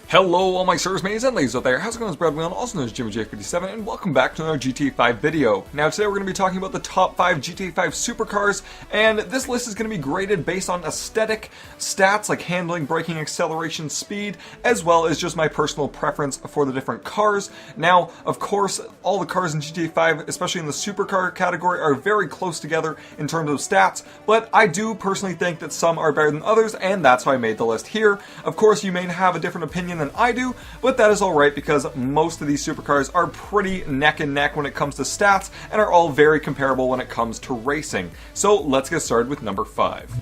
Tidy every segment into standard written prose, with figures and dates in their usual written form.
Hello all my sirs, mates, and ladies out there, how's it going? It's Brad Whelan, also known as JimmyJ57, and welcome back to another GTA 5 video. Now today we're going to be talking about the top 5 GTA 5 supercars, and this list is going to be graded based on aesthetic, stats like handling, braking, acceleration, speed, as well as just my personal preference for the different cars. Now, of course, all the cars in GTA 5, especially in the supercar category, are very close together in terms of stats, but I do personally think that some are better than others, and that's why I made the list here. Of course, you may have a different opinion than I do, but that is alright because most of these supercars are pretty neck and neck when it comes to stats and are all very comparable when it comes to racing. So let's get started with number 5.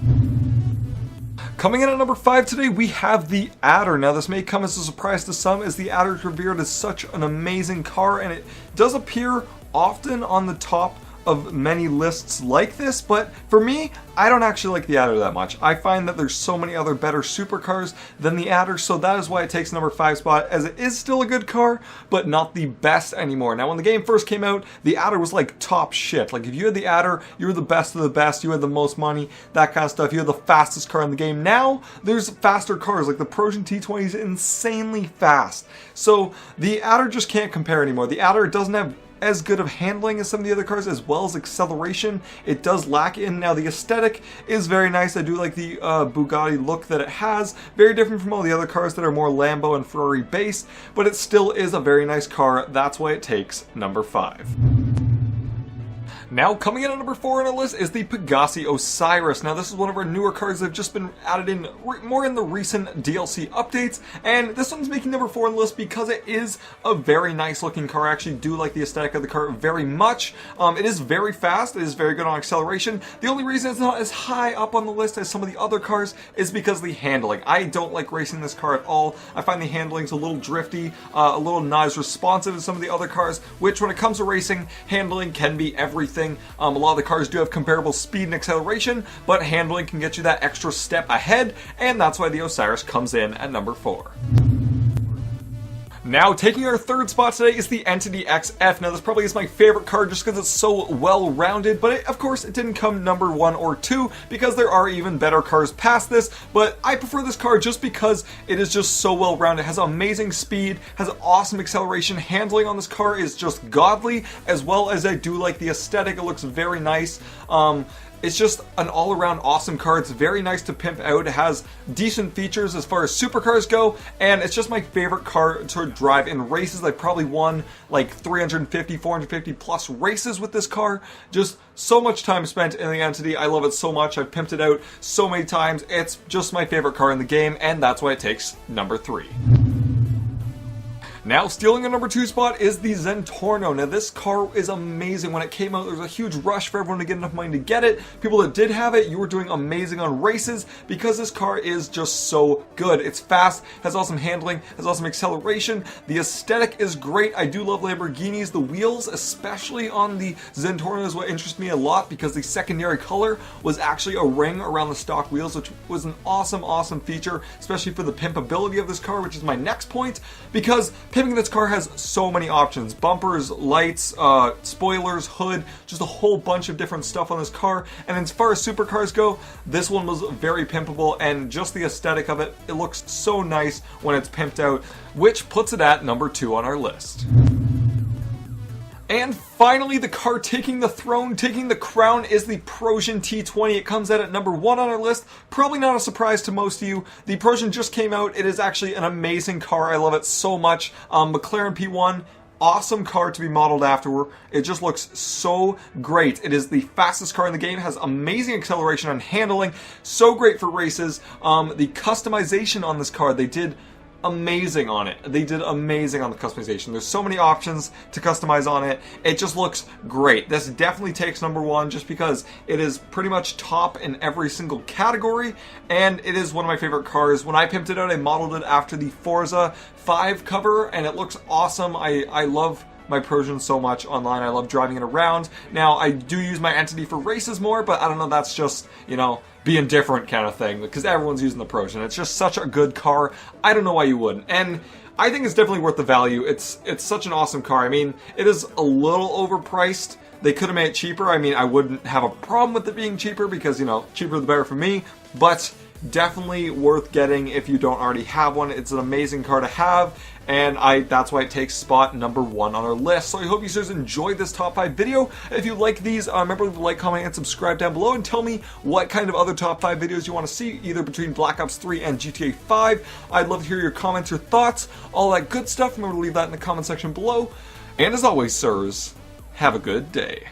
Coming in at number 5 today, we have the Adder. Now this may come as a surprise to some, as the Adder is revered as such an amazing car, and it does appear often on the top of many lists like this, but for me, I don't actually like the Adder that much. I find that there's so many other better supercars than the Adder, so that is why it takes number 5 spot, as it is still a good car, but not the best anymore. Now when the game first came out, the Adder was like top shit. Like if you had the Adder, you were the best of the best, you had the most money, that kind of stuff. You had the fastest car in the game. Now there's faster cars, like the Prosion T20 is insanely fast. So the Adder just can't compare anymore. The Adder doesn't have as good of handling as some of the other cars, as well as acceleration. It does lack in. Now the aesthetic is very nice. I do like the Bugatti look that it has. Very different from all the other cars that are more Lambo and Ferrari based, but it still is a very nice car. That's why it takes number 5. Now, coming in at number 4 on our list is the Pegassi Osiris. Now, this is one of our newer cars that have just been added in more in the recent DLC updates, and this one's making number 4 on the list because it is a very nice looking car. I actually do like the aesthetic of the car very much. It is very fast, it is very good on acceleration. The only reason it's not as high up on the list as some of the other cars is because of the handling. I don't like racing this car at all. I find the handling's a little drifty, a little not as responsive as some of the other cars, which when it comes to racing, handling can be everything. A lot of the cars do have comparable speed and acceleration, but handling can get you that extra step ahead, and that's why the Osiris comes in at number 4. Now, taking our 3rd spot today is the Entity XF. Now, this probably is my favorite car just because it's so well-rounded, but of course, it didn't come number 1 or 2 because there are even better cars past this, but I prefer this car just because it is just so well-rounded. It has amazing speed, has awesome acceleration. Handling on this car is just godly, as well as I do like the aesthetic. It looks very nice. It's just an all-around awesome car. It's very nice to pimp out. It has decent features as far as supercars go, and it's just my favorite car to drive in races. I probably won like 350, 450 plus races with this car. Just so much time spent in the Entity. I love it so much. I've pimped it out so many times. It's just my favorite car in the game, and that's why it takes number 3. Now, stealing the number 2 spot is the Zentorno. Now, this car is amazing. When it came out, there was a huge rush for everyone to get enough money to get it. People that did have it, you were doing amazing on races because this car is just so good. It's fast, has awesome handling, has awesome acceleration. The aesthetic is great. I do love Lamborghinis. The wheels, especially on the Zentorno, is what interests me a lot because the secondary color was actually a ring around the stock wheels, which was an awesome feature, especially for the pimpability of this car, which is my next point, because pimping this car has so many options. Bumpers, lights, spoilers, hood, just a whole bunch of different stuff on this car. And as far as supercars go, this one was very pimpable, and just the aesthetic of it, it looks so nice when it's pimped out, which puts it at number 2 on our list. And finally, the car taking the throne, taking the crown, is the Prosion T20. It comes out at number 1 on our list. Probably not a surprise to most of you. The Prosion just came out. It is actually an amazing car. I love it so much. McLaren P1. Awesome car to be modeled after. It just looks so great. It is the fastest car in the game, has amazing acceleration and handling, so great for races. The customization on this car, they did amazing on it. They did amazing on the customization. There's so many options to customize on it. It just looks great. This definitely takes number 1 just because it is pretty much top in every single category, and it is one of my favorite cars. When I pimped it out, I modeled it after the Forza 5 cover, and it looks awesome. I love my Prosion so much online. I love driving it around. Now, I do use my Entity for races more, but I don't know, that's just, you know, being different kind of thing, because everyone's using the Prosion. It's just such a good car. I don't know why you wouldn't. And I think it's definitely worth the value. It's such an awesome car. I mean, it is a little overpriced. They could have made it cheaper. I mean, I wouldn't have a problem with it being cheaper because, you know, cheaper the better for me. But definitely worth getting if you don't already have one. It's an amazing car to have, and that's why it takes spot number 1 on our list. So I hope you guys enjoyed this top 5 video. If you like these, remember to like, comment, and subscribe down below, and tell me what kind of other top 5 videos you want to see, either between Black Ops 3 and GTA 5. I'd love to hear your comments, your thoughts, all that good stuff. Remember to leave that in the comment section below. And as always, sirs, have a good day.